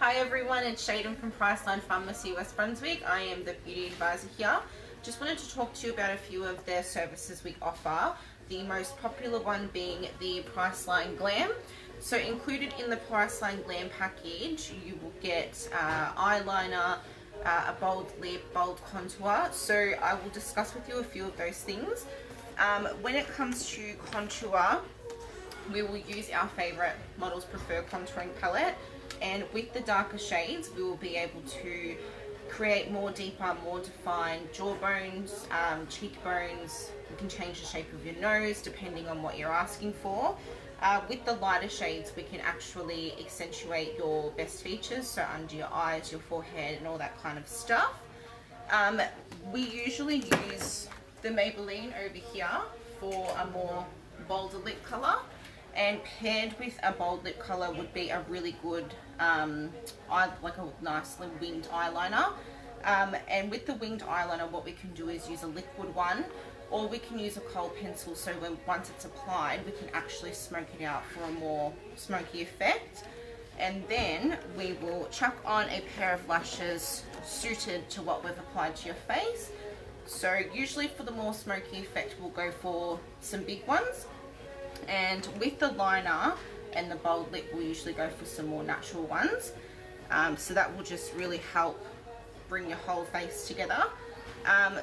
Hi everyone, it's Shaden from Priceline Pharmacy, West Brunswick. I am the beauty advisor here. Just wanted to talk to you about a few of the services we offer. The most popular one being the Priceline Glam. So included in the Priceline Glam package, you will get eyeliner, a bold lip, bold contour. So I will discuss with you a few of those things. When it comes to contour, we will use our favorite Models Prefer contouring palette, and with the darker shades we will be able to create more deeper, more defined jawbones, cheekbones. You can change the shape of your nose depending on what you're asking for. With the lighter shades we can actually accentuate your best features, so under your eyes, your forehead and all that kind of stuff. We usually use the Maybelline over here for a more bolder lip color, and paired with a bold lip color would be a really good like a nice little winged eyeliner. And with the winged eyeliner, what we can do is use a liquid one, or we can use a kohl pencil, so once it's applied we can actually smoke it out for a more smoky effect. And then we will chuck on a pair of lashes suited to what we've applied to your face. So usually for the more smoky effect we'll go for some big ones, and with the liner and the bold lip we'll usually go for some more natural ones. So that will just really help bring your whole face together.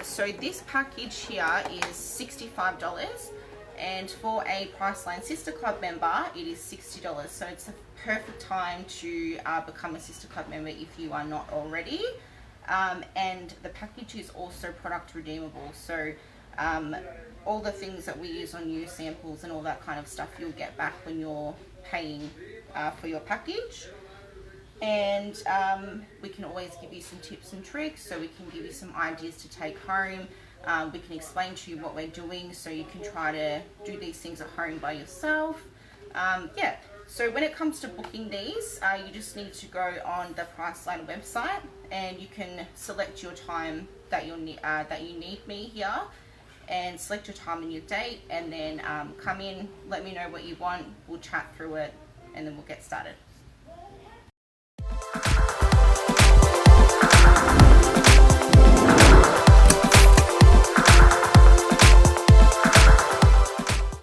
So this package here is $65, and for a Priceline Sister Club member it is $60. So it's a perfect time to become a Sister Club member if you are not already. And the package is also product redeemable, so all the things that we use on you, samples and all that kind of stuff, you'll get back when you're paying for your package. And we can always give you some tips and tricks, so we can give you some ideas to take home. We can explain to you what we're doing so you can try to do these things at home by yourself. Yeah, so when it comes to booking these, you just need to go on the Priceline website and you can select your time that you need me here, and select your time and your date, and then come in, let me know what you want, we'll chat through it, and then we'll get started.